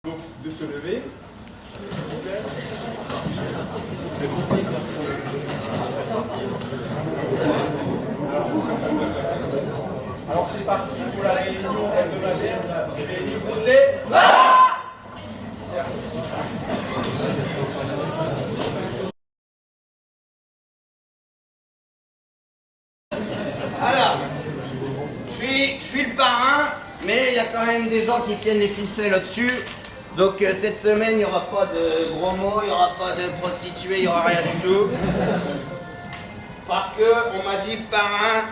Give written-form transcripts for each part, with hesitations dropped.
Donc, de se lever. Alors c'est parti pour la réunion hebdomadaire de la réunion votée. Alors, je suis le parrain, mais il y a quand même des gens qui tiennent les ficelles au-dessus. Donc cette semaine, il n'y aura pas de gros mots, il n'y aura pas de prostituées, il n'y aura rien du tout. Parce qu'on m'a dit, parrain,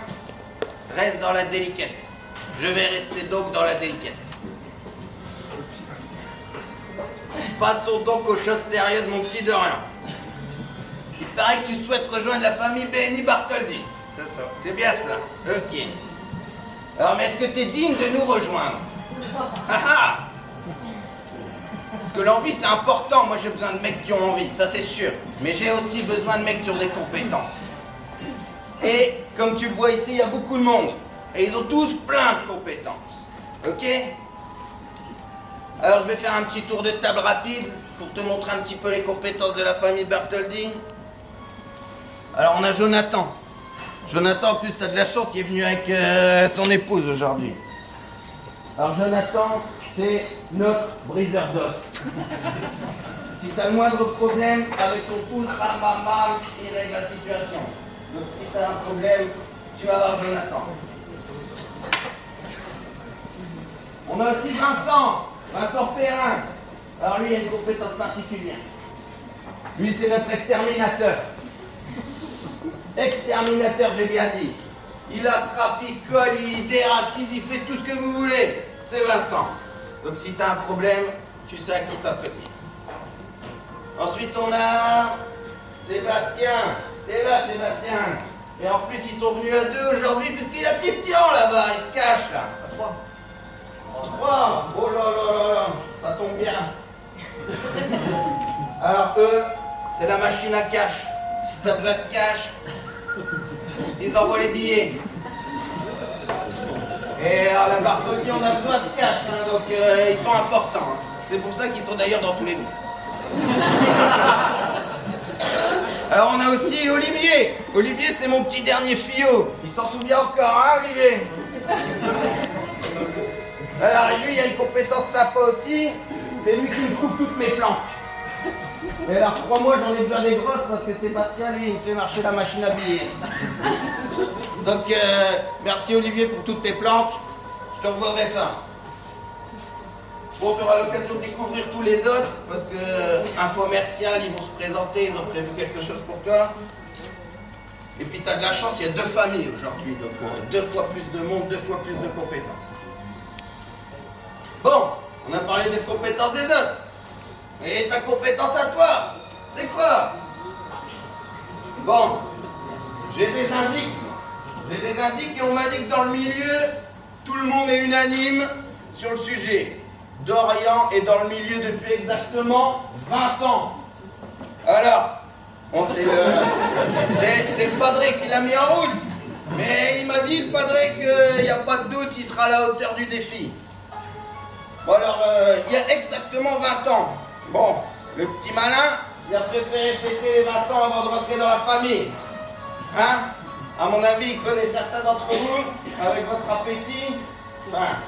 reste dans la délicatesse. Je vais rester donc dans la délicatesse. Passons donc aux choses sérieuses, mon petit Dorian. Il paraît que tu souhaites rejoindre la famille BNI Bartholdi. C'est ça. C'est bien ça. Ok. Alors, mais est-ce que tu es digne de nous rejoindre? Parce que l'envie, c'est important. Moi, j'ai besoin de mecs qui ont envie, ça c'est sûr. Mais j'ai aussi besoin de mecs qui ont des compétences. Et, comme tu le vois ici, il y a beaucoup de monde. Et ils ont tous plein de compétences. Ok? Alors, je vais faire un petit tour de table rapide pour te montrer un petit peu les compétences de la famille Bartholdi. Alors, on a Jonathan. Jonathan, en plus, t'as de la chance, il est venu avec son épouse aujourd'hui. Alors, Jonathan, c'est notre briseur d'os. Si t'as le moindre problème avec son pouce, bam bam bam, il règle la situation. Donc, si t'as un problème, tu vas voir Jonathan. On a aussi Vincent Perrin. Alors, lui, il a une compétence particulière. Lui, c'est notre exterminateur. Exterminateur, j'ai bien dit. Il attrape, il colle, il dératise, il fait tout ce que vous voulez. C'est Vincent. Donc si tu as un problème, tu sais à qui t'entretenir. Ensuite, on a Sébastien. T'es là, Sébastien. Et en plus, ils sont venus à deux aujourd'hui, puisqu'il y a Christian là-bas. Il se cache là. À trois. Trois. Oh là là là là. Ça tombe bien. Alors eux, c'est la machine à cash. Si tu as besoin de cash, ils envoient les billets. Et à la Bartholdi, on a besoin de cash, hein, donc ils sont importants. Hein. C'est pour ça qu'ils sont d'ailleurs dans tous les groupes. Alors on a aussi Olivier. Olivier, c'est mon petit dernier fillot. Il s'en souvient encore, hein, Olivier? Alors lui, il a une compétence sympa aussi. C'est lui qui me trouve toutes mes plantes. Et alors, crois-moi, j'en ai besoin des grosses parce que Sébastien, lui, il me fait marcher la machine à billets. Donc, merci Olivier pour toutes tes planques. Je te revaudrai ça. Bon, tu auras l'occasion de découvrir tous les autres parce que Infomercial, ils vont se présenter, ils ont prévu quelque chose pour toi. Et puis, tu as de la chance, il y a deux familles aujourd'hui. Donc, deux fois plus de monde, deux fois plus de compétences. Bon, on a parlé des compétences des autres. Et ta compétence à toi, c'est quoi? Bon, j'ai des indices et on m'a dit que dans le milieu, tout le monde est unanime sur le sujet. Dorian est dans le milieu depuis exactement 20 ans. Alors, bon, c'est le padré qui l'a mis en route. Mais il m'a dit, le padré, qu'il n'y a pas de doute, il sera à la hauteur du défi. Bon alors, il y a exactement 20 ans. Bon, le petit malin, il a préféré fêter les 20 ans avant de rentrer dans la famille. Hein? À mon avis, il connaît certains d'entre vous, avec votre appétit. Enfin,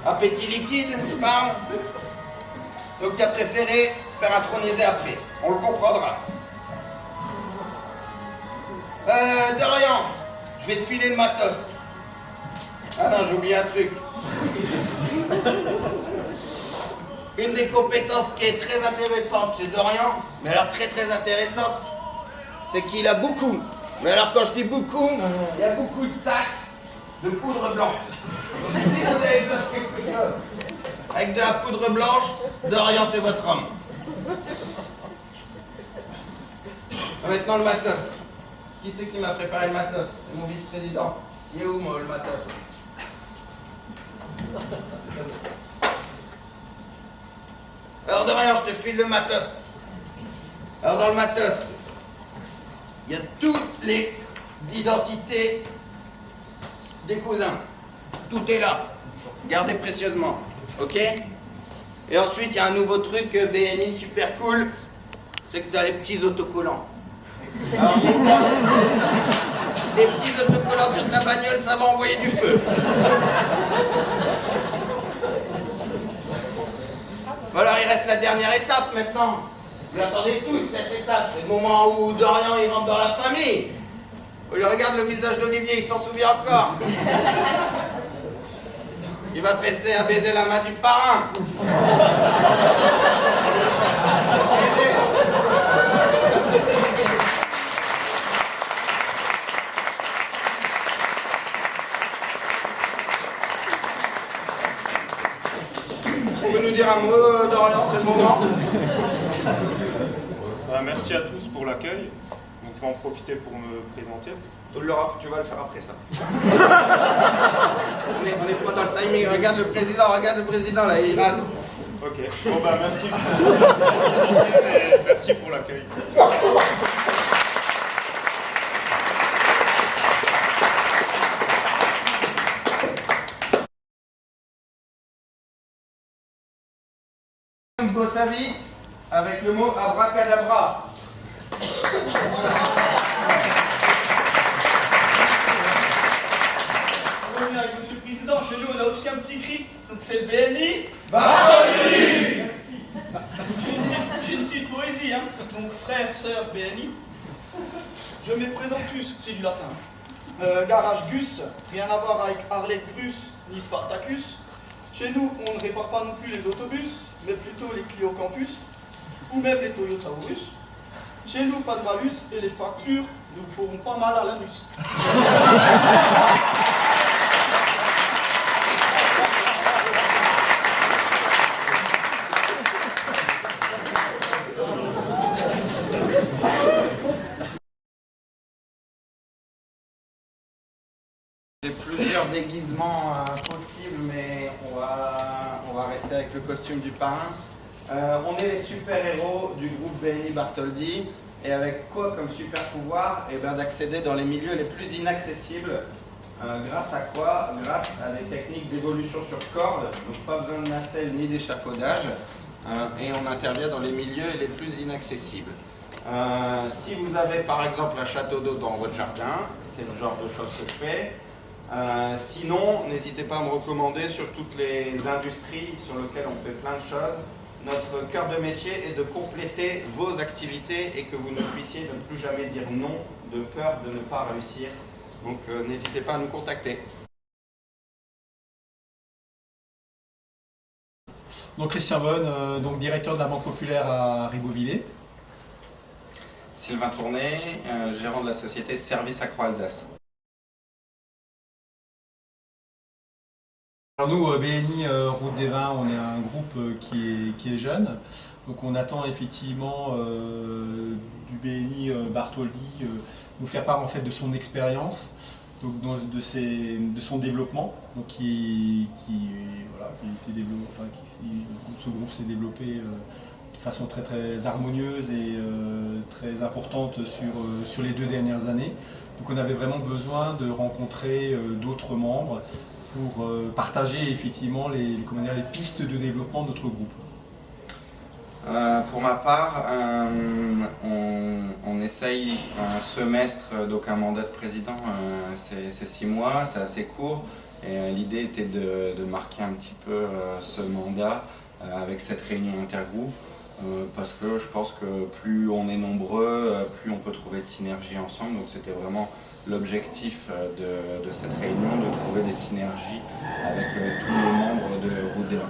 appétit liquide, je parle. Donc il a préféré se faire introniser après. On le comprendra. Dorian, je vais te filer le matos. Ah non, j'ai oublié un truc. Une des compétences qui est très intéressante chez Dorian, mais alors très très intéressante, c'est qu'il a beaucoup, mais alors quand je dis beaucoup, il y a beaucoup de sacs de poudre blanche. Si vous avez besoin de quelque chose avec de la poudre blanche, Dorian c'est votre homme. Maintenant le matos. Qui c'est qui m'a préparé le matos? C'est mon vice-président. Il est où moi le matos? Alors Dorian, je te file le matos. Alors dans le matos, il y a toutes les identités des cousins. Tout est là. Gardez précieusement. Ok? Et ensuite, il y a un nouveau truc BNI super cool, c'est que tu as les petits autocollants. Alors, mon gars, les petits autocollants sur ta bagnole, ça va envoyer du feu. Voilà, il reste la dernière étape maintenant. Vous l'attendez tous, cette étape. C'est le moment où Dorian il rentre dans la famille. Il regarde le visage d'Olivier, il s'en souvient encore. Il va te laisser à baiser la main du parrain. Tu peux nous dire un mot, Dorian, c'est le moment. Merci à tous pour l'accueil. Donc, je vais en profiter pour me présenter. Laura, tu vas le faire après ça. on est pas dans le timing. Regarde le président là, il râle. Ok. Bon bah merci. Merci pour l'accueil. Bossa vite avec le mot abracadabra. Avec Monsieur le Président, chez nous on a aussi un petit cri, donc c'est le BNI. Bartoli. Merci. J'ai une petite poésie, hein. Donc frère, sœur, BNI. Je me présentus, c'est du latin. Garage Gus, rien à voir avec Harley Cruz ni Spartacus. Chez nous, on ne répare pas non plus les autobus, mais plutôt les Clio Campus, ou même les Toyota Urus. Chez nous, pas de malus, et les factures nous feront pas mal à l'anus. J'ai plusieurs déguisements possibles, mais on va rester avec le costume du parrain. On est les super-héros du groupe BNI Bartholdi, et avec quoi comme super pouvoir? Eh bien d'accéder dans les milieux les plus inaccessibles. Grâce à quoi? Grâce à des techniques d'évolution sur corde, donc pas besoin de nacelle ni d'échafaudage, et on intervient dans les milieux les plus inaccessibles. Si vous avez par exemple un château d'eau dans votre jardin, c'est le genre de choses que je fais. Sinon, n'hésitez pas à me recommander sur toutes les industries sur lesquelles on fait plein de choses. Notre cœur de métier est de compléter vos activités et que vous ne puissiez ne plus jamais dire non de peur de ne pas réussir. Donc n'hésitez pas à nous contacter. Donc Christian Bonne, donc directeur de la Banque Populaire à Ribeauvillé. Sylvain Tourné, gérant de la société Service Accro Alsace. Alors nous, BNI Route des Vins, on est un groupe qui est jeune. Donc on attend effectivement du BNI Bartholdi nous faire part en fait de son expérience, donc de son développement, donc ce groupe s'est développé de façon très très harmonieuse et très importante sur les 2 dernières années. Donc on avait vraiment besoin de rencontrer d'autres membres pour partager effectivement les pistes de développement de notre groupe. Pour ma part, on essaye un semestre, donc un mandat de président, c'est 6 mois, c'est assez court. Et l'idée était de marquer un petit peu ce mandat avec cette réunion intergroupe, parce que je pense que plus on est nombreux, plus on peut trouver de synergies ensemble. Donc c'était vraiment l'objectif de cette réunion, de trouver des synergies avec tous les membres de Route des Vins.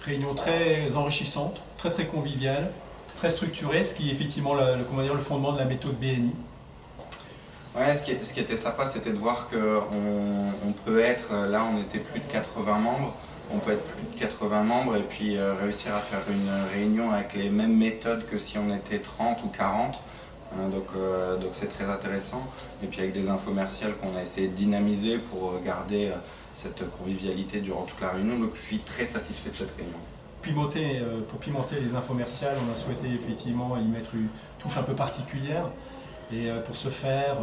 Réunion très enrichissante, très très conviviale, très structurée, ce qui est effectivement le fondement de la méthode BNI. Ouais, ce qui était sympa, c'était de voir qu'on peut être, là on était plus de 80 membres, on peut être plus de 80 membres et puis réussir à faire une réunion avec les mêmes méthodes que si on était 30 ou 40. Donc c'est très intéressant. Et puis avec des infomerciales qu'on a essayé de dynamiser pour garder cette convivialité durant toute la réunion. Donc je suis très satisfait de cette réunion. Pour pimenter les infomerciales, on a souhaité effectivement y mettre une touche un peu particulière. Et pour ce faire,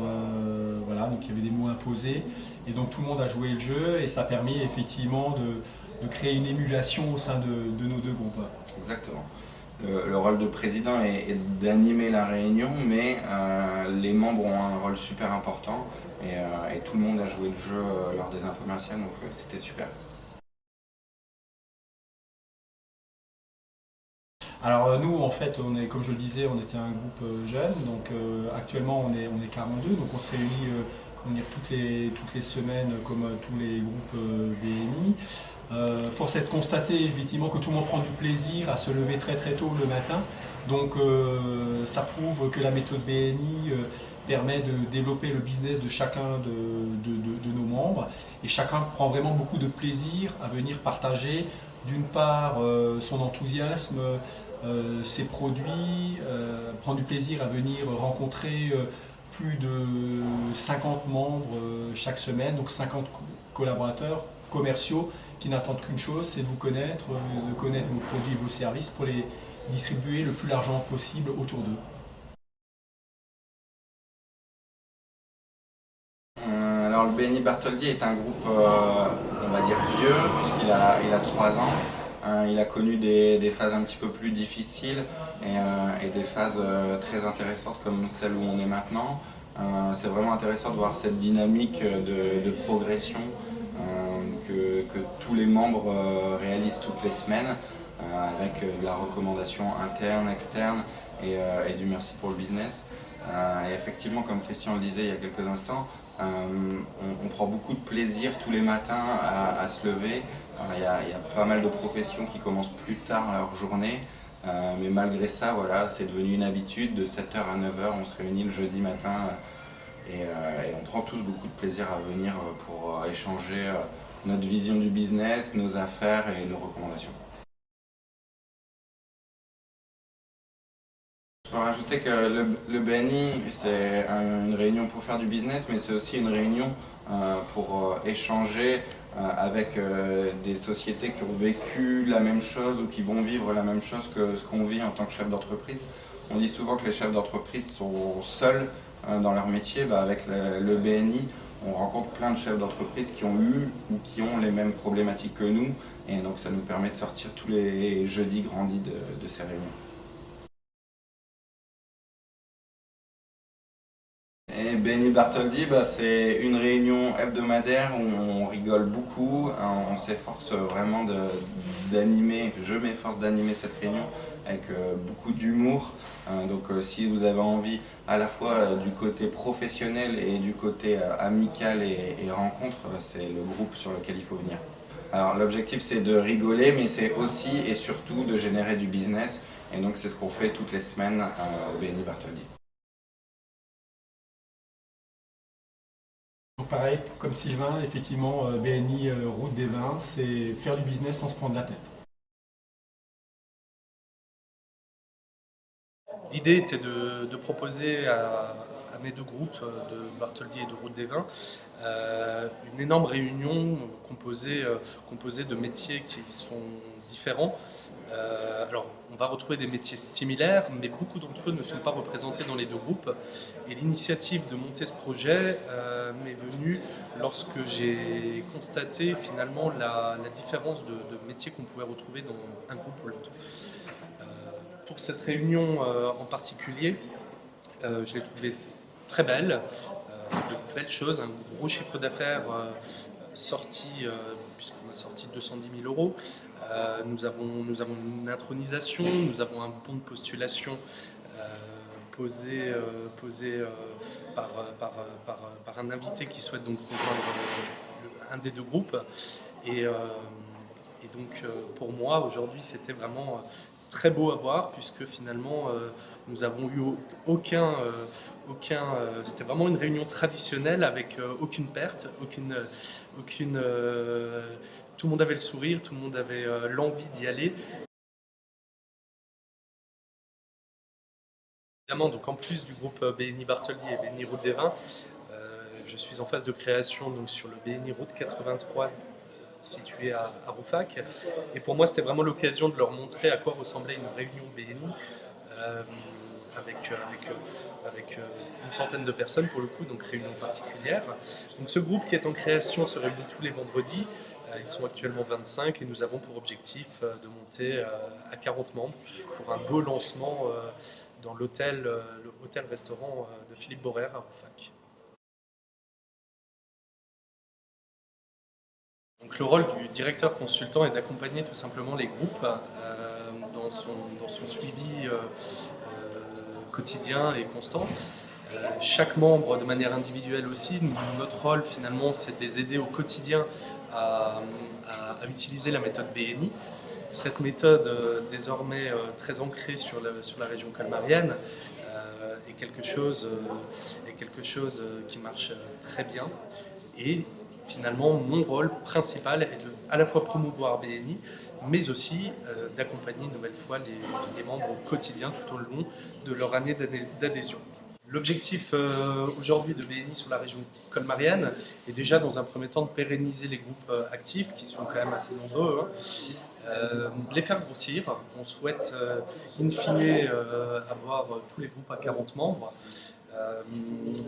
voilà, donc il y avait des mots imposés et donc tout le monde a joué le jeu et ça a permis effectivement de créer une émulation au sein de nos deux groupes. Exactement. Le rôle de président est d'animer la réunion, mais les membres ont un rôle super important et tout le monde a joué le jeu lors des infomerciales, donc c'était super. Alors nous en fait, comme je le disais, on était un groupe jeune, donc actuellement on est 42, donc on se réunit toutes les semaines comme tous les groupes BNI. Force est de constater effectivement que tout le monde prend du plaisir à se lever très très tôt le matin, donc ça prouve que la méthode BNI permet de développer le business de chacun de nos membres et chacun prend vraiment beaucoup de plaisir à venir partager d'une part son enthousiasme, ses produits, prend du plaisir à venir rencontrer plus de 50 membres chaque semaine, donc 50 collaborateurs commerciaux qui n'attendent qu'une chose, c'est de vous connaître, de connaître vos produits et vos services pour les distribuer le plus largement possible autour d'eux. Alors le BNI Bartholdi est un groupe, on va dire vieux, puisqu'il a 3 ans. Il a connu des phases un petit peu plus difficiles et des phases très intéressantes comme celle où on est maintenant. C'est vraiment intéressant de voir cette dynamique de progression que tous les membres réalisent toutes les semaines avec de la recommandation interne, externe et du merci pour le business. Et effectivement, comme Christian le disait il y a quelques instants, on prend beaucoup de plaisir tous les matins à se lever. Il y a pas mal de professions qui commencent plus tard leur journée, mais malgré ça, voilà, c'est devenu une habitude. De 7h à 9h, on se réunit le jeudi matin et on prend tous beaucoup de plaisir à venir pour échanger notre vision du business, nos affaires et nos recommandations. Je peux rajouter que le BNI, c'est une réunion pour faire du business, mais c'est aussi une réunion pour échanger avec des sociétés qui ont vécu la même chose ou qui vont vivre la même chose que ce qu'on vit en tant que chef d'entreprise. On dit souvent que les chefs d'entreprise sont seuls dans leur métier. Avec le BNI, on rencontre plein de chefs d'entreprise qui ont eu ou qui ont les mêmes problématiques que nous, et donc ça nous permet de sortir tous les jeudis grandis de ces réunions. Et BNI Bartholdi, c'est une réunion hebdomadaire où on rigole beaucoup, on s'efforce vraiment d'animer, je m'efforce d'animer cette réunion avec beaucoup d'humour. Donc si vous avez envie à la fois du côté professionnel et du côté amical et rencontre, c'est le groupe sur lequel il faut venir. Alors l'objectif c'est de rigoler, mais c'est aussi et surtout de générer du business, et donc c'est ce qu'on fait toutes les semaines au BNI Bartholdi. Donc pareil, comme Sylvain, effectivement, BNI Route des Vins, c'est faire du business sans se prendre la tête. L'idée était de proposer à mes deux groupes, de Bartholdi et de Route des Vins, une énorme réunion composée de métiers qui sont différents. Alors, on va retrouver des métiers similaires, mais beaucoup d'entre eux ne sont pas représentés dans les deux groupes. Et l'initiative de monter ce projet m'est venue lorsque j'ai constaté finalement la différence de métiers qu'on pouvait retrouver dans un groupe ou l'autre. Pour cette réunion en particulier, je l'ai trouvée très belle, de belles choses, un gros chiffre d'affaires sorti, puisqu'on a sorti 210 000 euros. Nous avons une intronisation, nous avons un bon de postulation posé par un invité qui souhaite donc rejoindre un des deux groupes. Et donc pour moi aujourd'hui c'était vraiment très beau à voir, puisque finalement nous avons eu c'était vraiment une réunion traditionnelle avec aucune perte, tout le monde avait le sourire, tout le monde avait l'envie d'y aller. Évidemment, donc en plus du groupe BNI Bartholdi et BNI Route des Vins, je suis en phase de création donc sur le BNI Route 83 situé à Roufac. Et pour moi, c'était vraiment l'occasion de leur montrer à quoi ressemblait une réunion BNI. avec une centaine de personnes pour le coup, donc réunion particulière. Donc ce groupe qui est en création se réunit tous les vendredis. Ils sont actuellement 25 et nous avons pour objectif de monter à 40 membres pour un beau lancement dans le hôtel-restaurant de Philippe Borrer à Rouffach. Donc le rôle du directeur consultant est d'accompagner tout simplement les groupes dans son suivi quotidien et constant. Chaque membre de manière individuelle aussi, notre rôle finalement c'est de les aider au quotidien à utiliser la méthode BNI. Cette méthode désormais très ancrée sur la région colmarienne est quelque chose qui marche très bien. Et finalement, mon rôle principal est de à la fois promouvoir BNI, mais aussi d'accompagner une nouvelle fois les membres au quotidien tout au long de leur année d'adhésion. L'objectif aujourd'hui de BNI sur la région colmarienne est déjà dans un premier temps de pérenniser les groupes actifs, qui sont quand même assez nombreux, les faire grossir. On souhaite in fine avoir tous les groupes à 40 membres.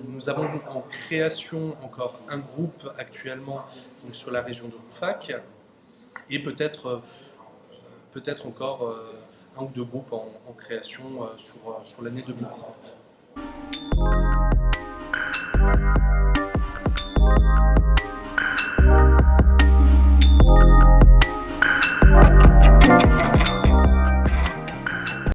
Nous avons en création encore un groupe actuellement donc sur la région de Rouffach et peut-être encore un ou deux groupes en création sur l'année 2019.